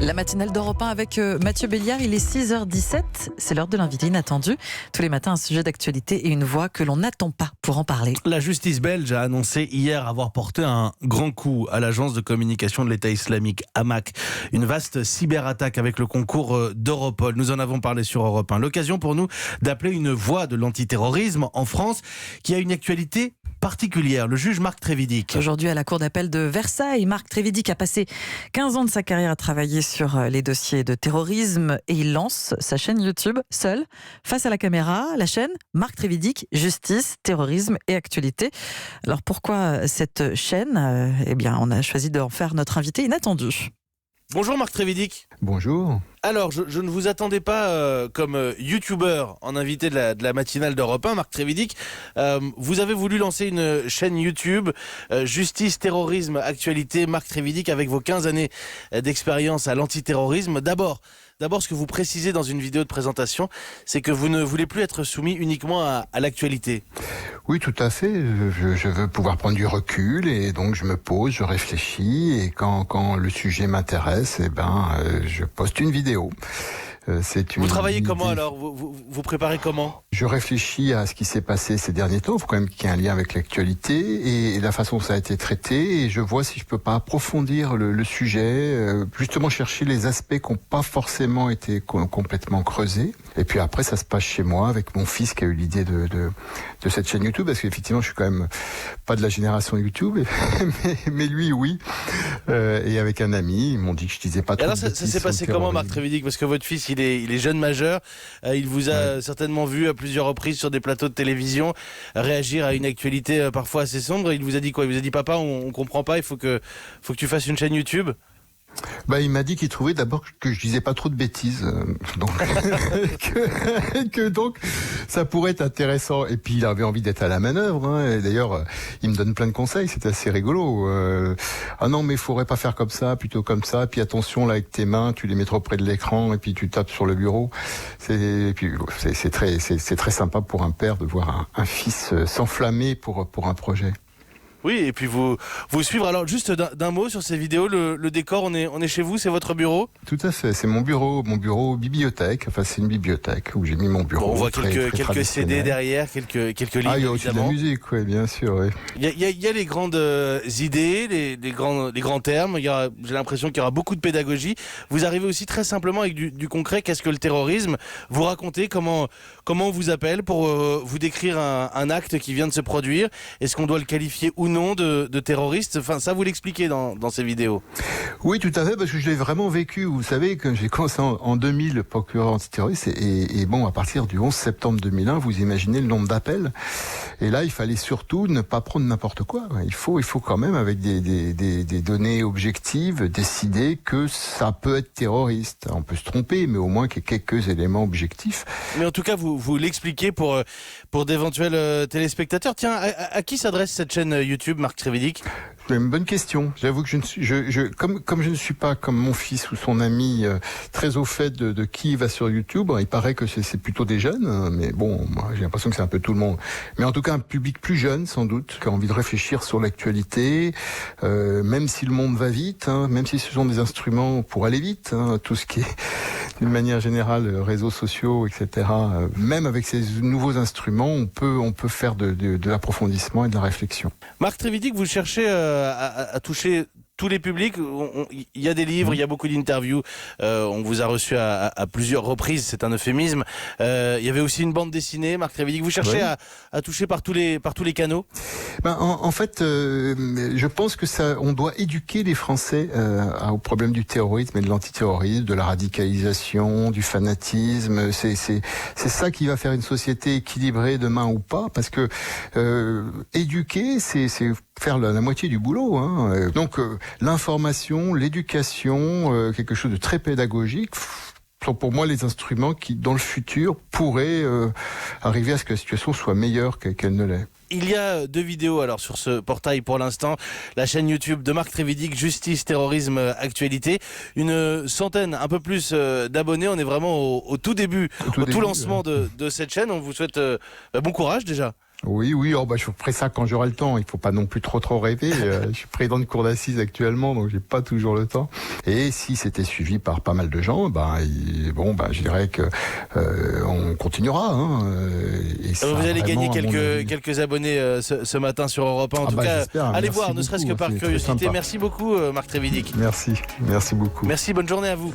La matinale d'Europe 1 avec Mathieu Béliard, il est 6h17, c'est l'heure de l'invité inattendu. Tous les matins, un sujet d'actualité et une voix que l'on n'attend pas pour en parler. La justice belge a annoncé hier avoir porté un grand coup à l'agence de communication de l'État islamique, Hamak. Une vaste cyberattaque avec le concours d'Europol. Nous en avons parlé sur Europe 1. L'occasion pour nous d'appeler une voix de l'antiterrorisme en France qui a une actualité particulière. Le juge Marc Trévidic. Aujourd'hui, à la cour d'appel de Versailles, Marc Trévidic a passé 15 ans de sa carrière à travailler sur les dossiers de terrorisme et il lance sa chaîne YouTube seul, face à la caméra. La chaîne Marc Trévidic, justice, terrorisme et actualité. Alors pourquoi cette chaîne ? Eh bien, on a choisi d'en faire notre invité inattendu. Bonjour Marc Trévidic. Bonjour. Alors, je ne vous attendais pas comme youtubeur en invité de la matinale d'Europe 1, Marc Trévidic. Vous avez voulu lancer une chaîne YouTube, Justice, Terrorisme, Actualité, Marc Trévidic, avec vos 15 années d'expérience à l'antiterrorisme. D'abord, ce que vous précisez dans une vidéo de présentation, c'est que vous ne voulez plus être soumis uniquement à l'actualité. Oui, tout à fait. Je veux pouvoir prendre du recul et donc je me pose, je réfléchis et quand le sujet m'intéresse, je poste une vidéo. Vous travaillez comment alors ? Vous préparez comment ? Je réfléchis à ce qui s'est passé ces derniers temps. Il faut quand même qu'il y ait un lien avec l'actualité et la façon dont ça a été traité. Et je vois si je peux pas approfondir le sujet, justement chercher les aspects qui n'ont pas forcément été complètement creusés. Et puis après, ça se passe chez moi avec mon fils qui a eu l'idée de cette chaîne YouTube, parce qu'effectivement, je suis quand même pas de la génération YouTube, mais lui, oui. Et avec un ami, ils m'ont dit que je disais pas trop. Alors ça s'est passé comment, Marc Trévidic ? Parce que votre fils, il est jeune majeur. Il vous a certainement vu à plusieurs reprises sur des plateaux de télévision réagir à une actualité parfois assez sombre. Il vous a dit quoi ? Il vous a dit, papa, on comprend pas, il faut que tu fasses une chaîne YouTube ? Il m'a dit qu'il trouvait d'abord que je disais pas trop de bêtises, donc donc ça pourrait être intéressant. Et puis il avait envie d'être à la manœuvre. Et d'ailleurs, il me donne plein de conseils. C'est assez rigolo. Ah non, mais il faudrait pas faire comme ça, plutôt comme ça. Puis attention là avec tes mains, tu les mets trop près de l'écran et puis tu tapes sur le bureau. C'est très sympa pour un père de voir un fils s'enflammer pour un projet. Oui, et puis vous suivre. Alors, juste d'un mot sur ces vidéos, le décor, on est chez vous, c'est votre bureau ? Tout à fait, c'est mon bureau bibliothèque. Enfin, c'est une bibliothèque où j'ai mis mon bureau. Bon, on voit quelques CD derrière, quelques livres. Ah, il y a aussi de la musique, oui, bien sûr. Oui. Il y a les grandes idées, les grands termes. J'ai l'impression qu'il y aura beaucoup de pédagogie. Vous arrivez aussi très simplement avec du concret. Qu'est-ce que le terrorisme ? Vous racontez comment on vous appelle pour vous décrire un acte qui vient de se produire. Est-ce qu'on doit le qualifier ou non de terroriste ? Enfin, ça, vous l'expliquez dans ces vidéos. Oui, tout à fait, parce que je l'ai vraiment vécu. Vous savez, quand j'ai commencé en 2000, procureur antiterroriste, et à partir du 11 septembre 2001, vous imaginez le nombre d'appels. Et là, il fallait surtout ne pas prendre n'importe quoi. Il faut quand même, avec des données objectives, décider que ça peut être terroriste. On peut se tromper, mais au moins qu'il y ait quelques éléments objectifs. Mais en tout cas, vous l'expliquez pour d'éventuels téléspectateurs. Tiens, à qui s'adresse cette chaîne YouTube, Marc Trévidic ? C'est une bonne question. J'avoue que comme je ne suis pas comme mon fils ou son ami très au fait de qui va sur YouTube. Il paraît que c'est plutôt des jeunes, mais bon, moi, j'ai l'impression que c'est un peu tout le monde. Mais en tout cas, un public plus jeune, sans doute, qui a envie de réfléchir sur l'actualité, même si le monde va vite, même si ce sont des instruments pour aller vite, tout ce qui est d'une manière générale réseaux sociaux, etc. Même avec ces nouveaux instruments, on peut faire de l'approfondissement et de la réflexion. Marc Trévidic, vous cherchez à toucher tous les publics. Il y a des livres, il y a beaucoup d'interviews. On vous a reçu à plusieurs reprises, c'est un euphémisme. Il y avait aussi une bande dessinée, Marc Trévidic. Vous cherchez à toucher par tous les canaux. En fait, je pense que on doit éduquer les Français au problème du terrorisme et de l'antiterrorisme, de la radicalisation, du fanatisme. C'est ça qui va faire une société équilibrée demain ou pas, parce que éduquer, c'est faire la moitié du boulot. Donc l'information, l'éducation, quelque chose de très pédagogique sont pour moi les instruments qui, dans le futur, pourraient arriver à ce que la situation soit meilleure qu'elle ne l'est. Il y a 2 vidéos alors sur ce portail pour l'instant, la chaîne YouTube de Marc Trévidic, Justice, Terrorisme, Actualité, une centaine, un peu plus d'abonnés. On est vraiment au tout début, au tout lancement de cette chaîne. On vous souhaite bon courage déjà. Oui, je ferai ça quand j'aurai le temps. Il faut pas non plus trop rêver. Je suis président de cour d'assises actuellement, donc j'ai pas toujours le temps. Et si c'était suivi par pas mal de gens, je dirais que on continuera. Et ça, vous allez vraiment, gagner quelques abonnés ce matin sur Europe 1. En tout cas, allez voir, ne serait-ce que par curiosité. Merci beaucoup, Marc Trévidic. Merci beaucoup. Merci, bonne journée à vous.